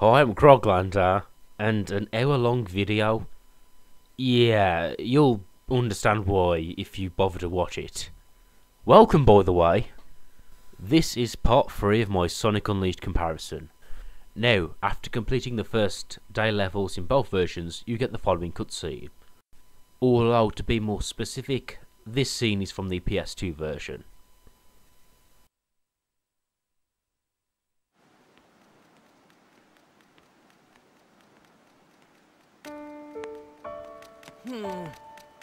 Hi, I'm Croglander, and an hour-long video. Yeah, you'll understand why if you bother to watch it. Welcome, by the way. This is part 3 of my Sonic Unleashed comparison. Now, after completing the first day levels in both versions, you get the following cutscene. Although, to be more specific, this scene is from the PS2 version.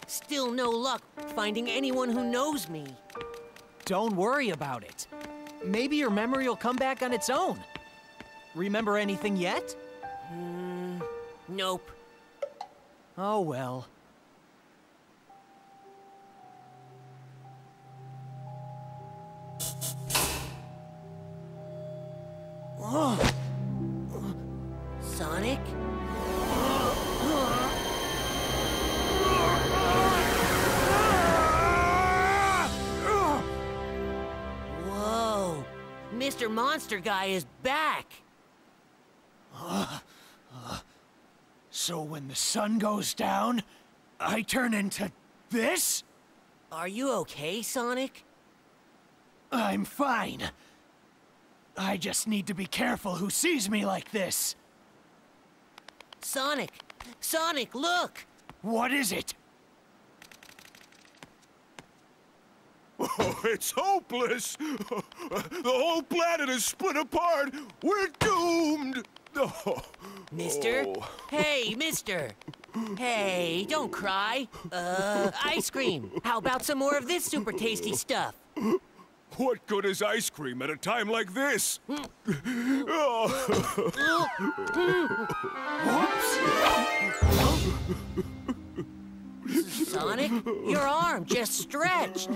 Still no luck finding anyone who knows me. Don't worry about it. Maybe your memory will come back on its own. Remember anything yet? Nope. Oh well. Sonic? Whoa! Mr. Monster Guy is back! So when the sun goes down, I turn into this? Are you okay, Sonic? I'm fine. I just need to be careful who sees me like this. Sonic! Sonic, look! What is it? Oh, it's hopeless! The whole planet is split apart! We're doomed! Oh. Mister? Oh. Hey, mister! Hey, don't cry. Ice cream. How about some more of this super tasty stuff? What good is ice cream at a time like this? Oh. Sonic, your arm just stretched.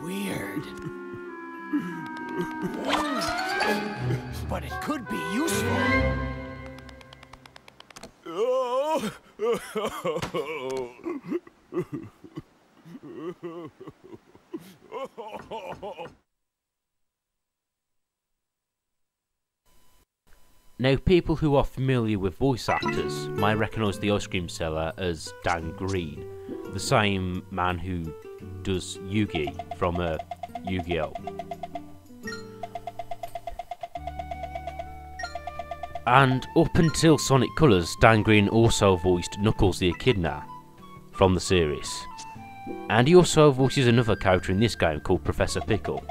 Weird. But it could be useful. Oh. Now, people who are familiar with voice actors might recognise the ice cream seller as Dan Green, the same man who does Yugi from Yu-Gi-Oh! And up until Sonic Colors, Dan Green also voiced Knuckles the Echidna from the series. And he also voices another character in this game called Professor Pickle.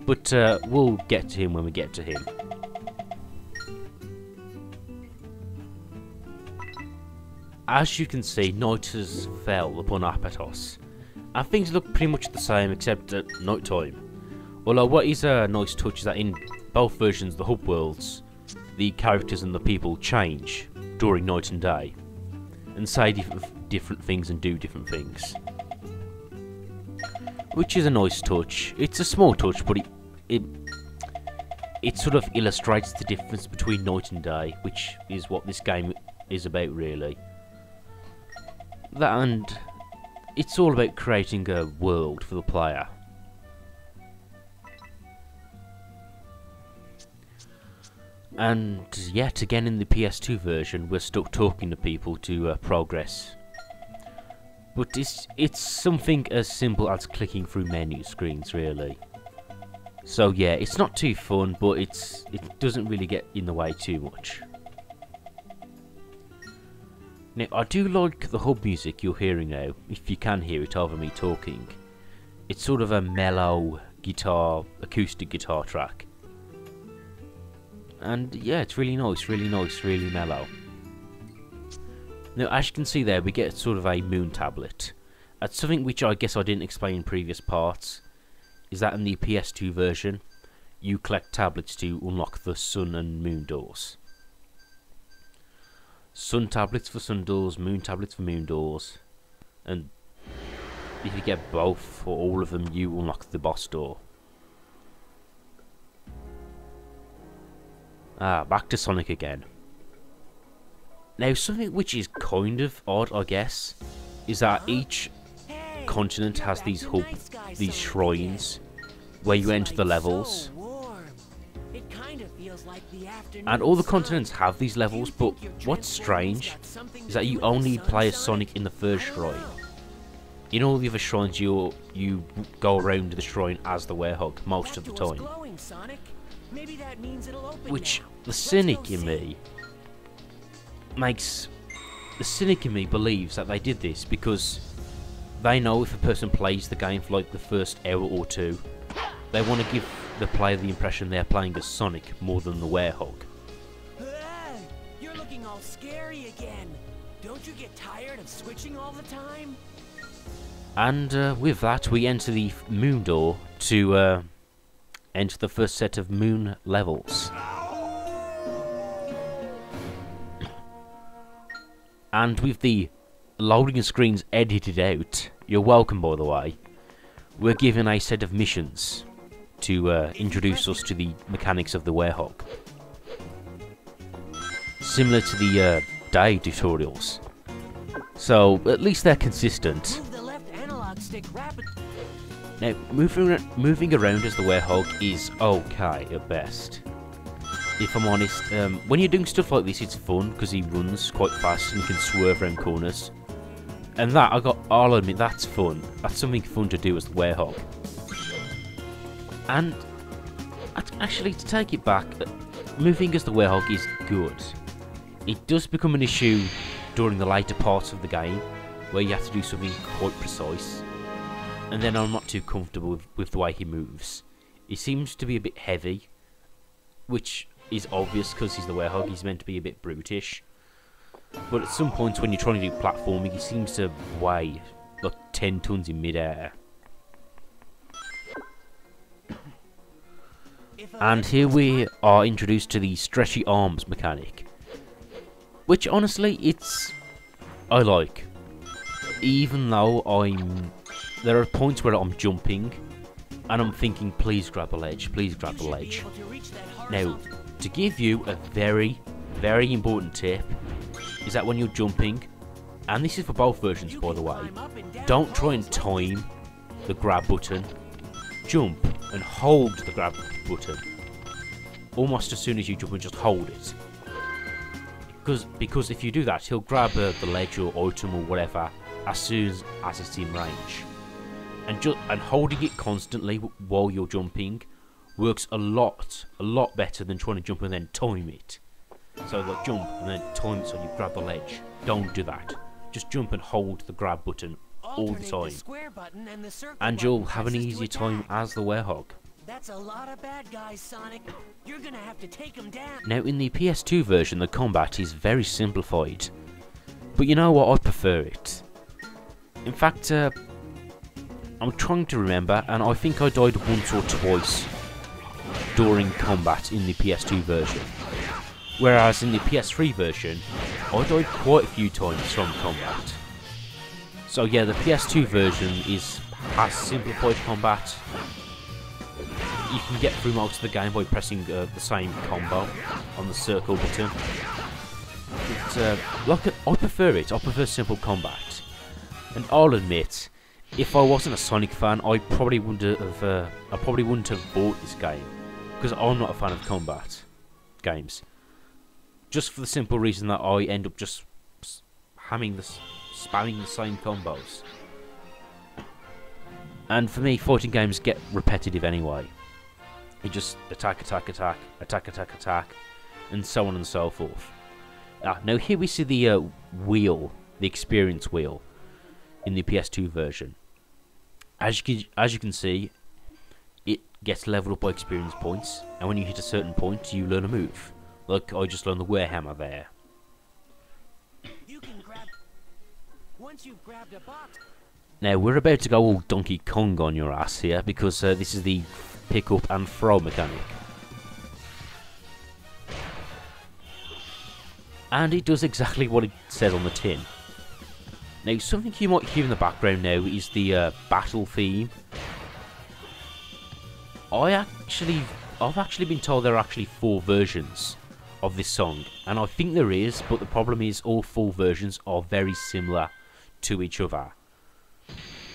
But we'll get to him when we get to him. As you can see, night has fell upon Apatos, and things look pretty much the same except at night time. Although what is a nice touch is that in both versions of the hub worlds, the characters and the people change during night and day, and say different things and do different things. Which is a nice touch. It's a small touch, but it sort of illustrates the difference between night and day, which is what this game is about really. That, and it's all about creating a world for the player. And yet again in the PS2 version we're stuck talking to people to progress. But it's something as simple as clicking through menu screens really. So yeah, it's not too fun, but it doesn't really get in the way too much. Now, I do like the hub music you're hearing now, if you can hear it over me talking. It's sort of a mellow guitar, acoustic guitar track. And yeah, it's really nice, really mellow. Now, as you can see there, we get sort of a moon tablet. That's something which I guess I didn't explain in previous parts, is that in the PS2 version, you collect tablets to unlock the sun and moon doors. Sun tablets for sun doors, moon tablets for moon doors, and if you get both or all of them, you unlock the boss door. Back to Sonic again. Now, something which is kind of odd, I guess, is that each continent has these shrines where you enter the levels. It kind of feels And all the continents have these levels, but what's strange is that you only play as Sonic in the first shrine. In all the other shrines, you go around the shrine as the werehog most of the time. Which the cynic in me believes that they did this because they know if a person plays the game for like the first hour or two, they want to give the player the impression they're playing as Sonic more than the werehog. You're looking all scary again. Don't you get tired of switching all the time? And with that, we enter the moon door to enter the first set of moon levels. And with the loading screens edited out, you're welcome by the way, we're given a set of missions to introduce us to the mechanics of the werehog. Similar to the day tutorials. So, at least they're consistent. Move the left analog stick rapid. Now, moving around as the werehog is okay at best. If I'm honest, when you're doing stuff like this, it's fun because he runs quite fast and you can swerve around corners. And that, I'll admit, that's fun. That's something fun to do as the werehog. And actually, to take it back, moving as the werehog is good. It does become an issue during the later parts of the game, where you have to do something quite precise. And then I'm not too comfortable with the way he moves. He seems to be a bit heavy, which is obvious because he's the werehog, he's meant to be a bit brutish. But at some points when you're trying to do platforming, he seems to weigh like 10 tons in midair. And here we are introduced to the stretchy arms mechanic, which honestly I like. Even though there are points where I'm jumping and I'm thinking, please grab a ledge, please grab a ledge. Now, to give you a very, very important tip, is that when you're jumping, and this is for both versions by the way, don't try and time the grab button. Jump and hold the grab button almost as soon as you jump, and just hold it. Because if you do that, he'll grab the ledge or item or whatever as soon as it's in range. And holding it constantly while you're jumping works a lot better than trying to jump and then time it. So like jump and then time it so you grab the ledge. Don't do that. Just jump and hold the grab button all the time. And you'll have an easier time as the werehog. That's a lot of bad guys, Sonic. You're gonna have to take them down. Now in the PS2 version, the combat is very simplified. But you know what? I prefer it. In fact, I'm trying to remember, and I think I died once or twice during combat in the PS2 version. Whereas in the PS3 version, I died quite a few times from combat. So yeah, the PS2 version has simplified combat. You can get through most of the game by pressing the same combo on the circle button. But, I prefer it. I prefer simple combat. And I'll admit, if I wasn't a Sonic fan, I probably wouldn't have bought this game, because I'm not a fan of combat games. Just for the simple reason that I end up just spamming the same combos. And for me, fighting games get repetitive anyway. You just attack, attack, attack, attack, attack, attack, and so on and so forth. Now here we see the wheel, the experience wheel, in the PS2 version. As you can see, it gets leveled up by experience points, and when you hit a certain point, you learn a move. Like I just learned the Warehammer there. You can grab once you've grabbed a box. Now we're about to go all Donkey Kong on your ass here, because this is the pick up and throw mechanic. And it does exactly what it says on the tin. Now something you might hear in the background now is the battle theme. I've actually been told there are actually 4 versions of this song, and I think there is, but the problem is all 4 versions are very similar to each other.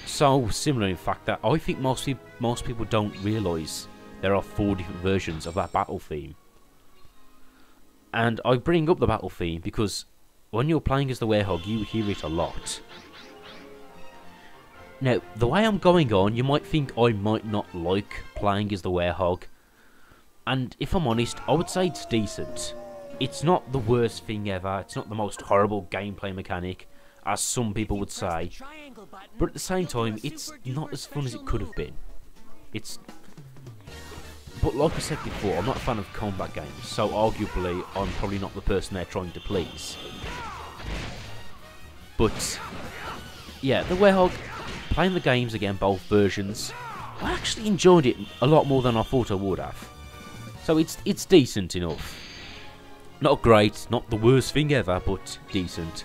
So similar, in fact, that I think most people don't realise there are 4 different versions of that battle theme. And I bring up the battle theme because when you're playing as the werehog, you hear it a lot. Now, the way I'm going on, you might think I might not like playing as the werehog. And if I'm honest, I would say it's decent. It's not the worst thing ever, it's not the most horrible gameplay mechanic, as some people would say. But at the same time, it's not as fun as it could have been. But like I said before, I'm not a fan of combat games, so arguably I'm probably not the person they're trying to please. But yeah, the werehog, playing the games again, both versions, I actually enjoyed it a lot more than I thought I would have. So it's decent enough. Not great, not the worst thing ever, but decent.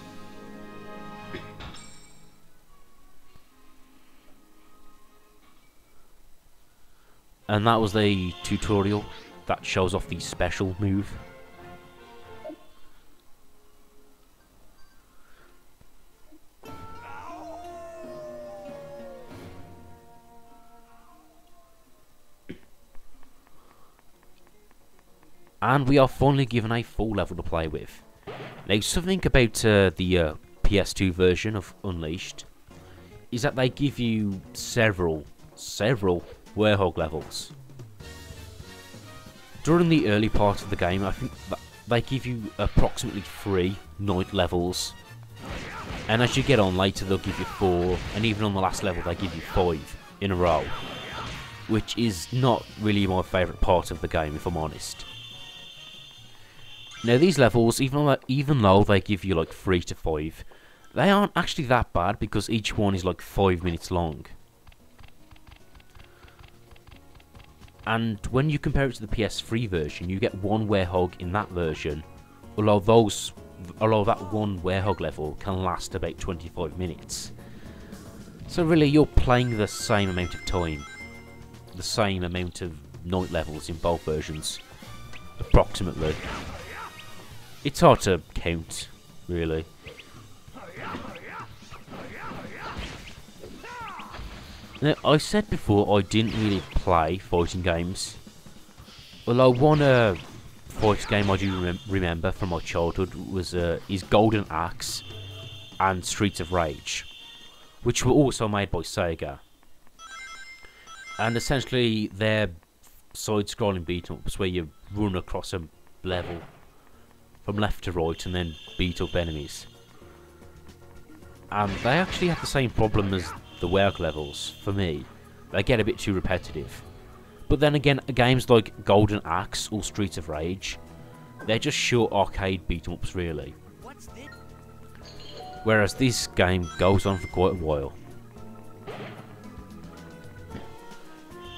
And that was the tutorial that shows off the special move. And we are finally given a full level to play with. Now, something about the PS2 version of Unleashed is that they give you several werehog levels. During the early part of the game, I think that they give you approximately 3 night levels. And as you get on later, they'll give you 4, and even on the last level, they give you 5 in a row. Which is not really my favourite part of the game, if I'm honest. Now these levels, even though they give you like 3 to 5, they aren't actually that bad because each one is like 5 minutes long. And when you compare it to the PS3 version, you get 1 werehog in that version, although that 1 werehog level can last about 25 minutes. So really you're playing the same amount of time, the same amount of night levels in both versions, approximately. It's hard to count, really. Now, I said before I didn't really play fighting games. Although one fighting game I do remember from my childhood was is Golden Axe and Streets of Rage, which were also made by Sega. And essentially they're side-scrolling beat-em-ups where you run across a level from left to right and then beat up enemies. And they actually have the same problem as the werehog levels, for me. They get a bit too repetitive. But then again, games like Golden Axe or Streets of Rage, they're just short arcade beat-em-ups really. Whereas this game goes on for quite a while.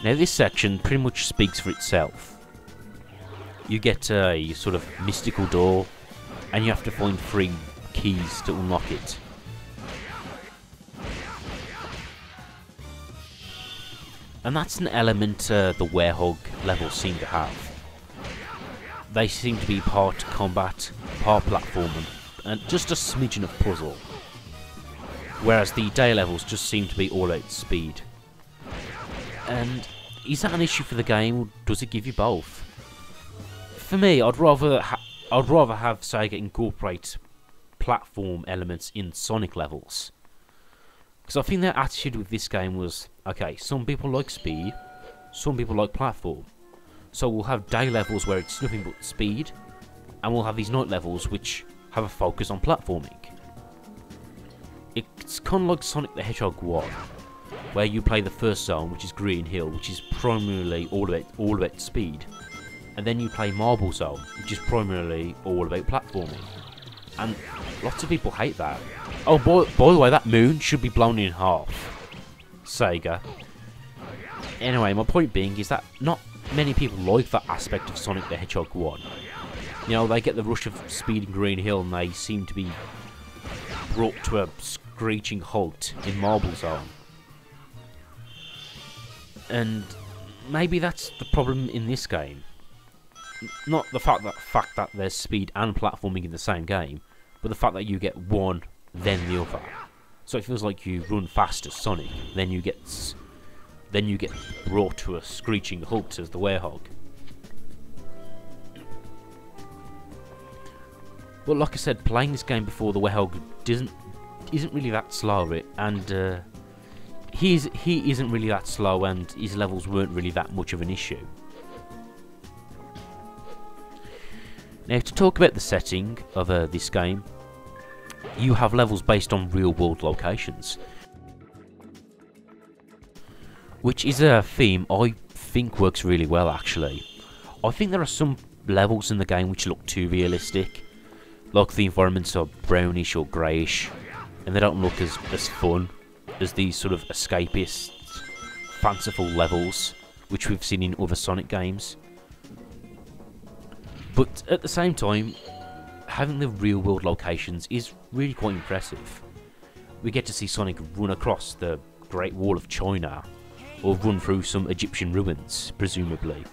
Now this section pretty much speaks for itself. You get a sort of mystical door, and you have to find 3 keys to unlock it. And that's an element the werehog levels seem to have. They seem to be part combat, part platforming, and just a smidgen of puzzle. Whereas the day levels just seem to be all out speed. And is that an issue for the game, or does it give you both? For me, I'd rather have Sega incorporate platform elements in Sonic levels. Because I think their attitude with this game was, okay, some people like speed, some people like platform. So we'll have day levels where it's nothing but speed, and we'll have these night levels which have a focus on platforming. It's kind of like Sonic the Hedgehog 1, where you play the first zone, which is Green Hill, which is primarily all about speed. And then you play Marble Zone, which is primarily all about platforming. And lots of people hate that. Oh, by the way, that moon should be blown in half. Sega. Anyway, my point being is that not many people like that aspect of Sonic the Hedgehog 1. You know, they get the rush of speed in Green Hill and they seem to be brought to a screeching halt in Marble Zone. And maybe that's the problem in this game. Not the fact that there's speed and platforming in the same game, but the fact that you get one, then the other. So it feels like you run fast as Sonic, then you get brought to a screeching halt as the werehog. But like I said, playing this game before the Werehog isn't really that slow, and he isn't really that slow, and his levels weren't really that much of an issue. Now, to talk about the setting of this game, you have levels based on real-world locations, which is a theme I think works really well, actually. I think there are some levels in the game which look too realistic, like the environments are brownish or greyish, and they don't look as fun as these sort of escapist, fanciful levels which we've seen in other Sonic games. But at the same time, having the real-world locations is really quite impressive. We get to see Sonic run across the Great Wall of China, or run through some Egyptian ruins, presumably.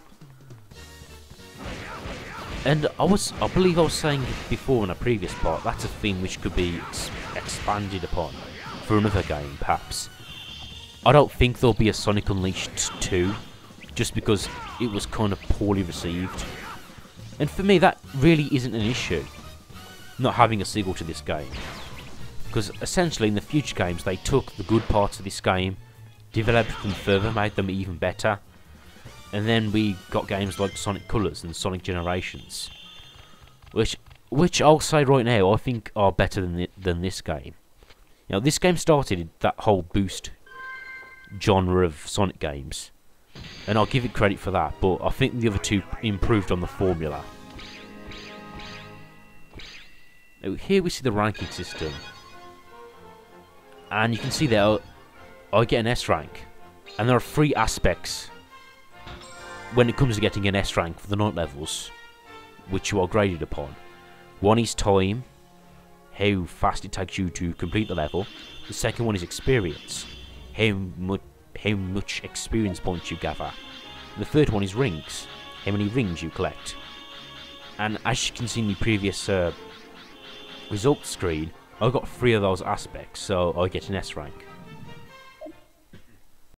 And I believe I was saying before in a previous part, that's a theme which could be expanded upon for another game, perhaps. I don't think there'll be a Sonic Unleashed 2, just because it was kind of poorly received. And for me, that really isn't an issue, not having a sequel to this game. Because essentially in the future games, they took the good parts of this game, developed them further, made them even better. And then we got games like Sonic Colors and Sonic Generations, which I'll say right now I think are better than this game. You know, this game started that whole boost genre of Sonic games, and I'll give it credit for that. But I think the other two improved on the formula. Now, here we see the ranking system, and you can see there I get an S rank, and there are 3 aspects when it comes to getting an S rank for the night levels, which you are graded upon. One is time, how fast it takes you to complete the level. The second one is experience, how much experience points you gather. And the third one is rings, how many rings you collect. And as you can see in the previous results screen, I got 3 of those aspects, so I get an S rank.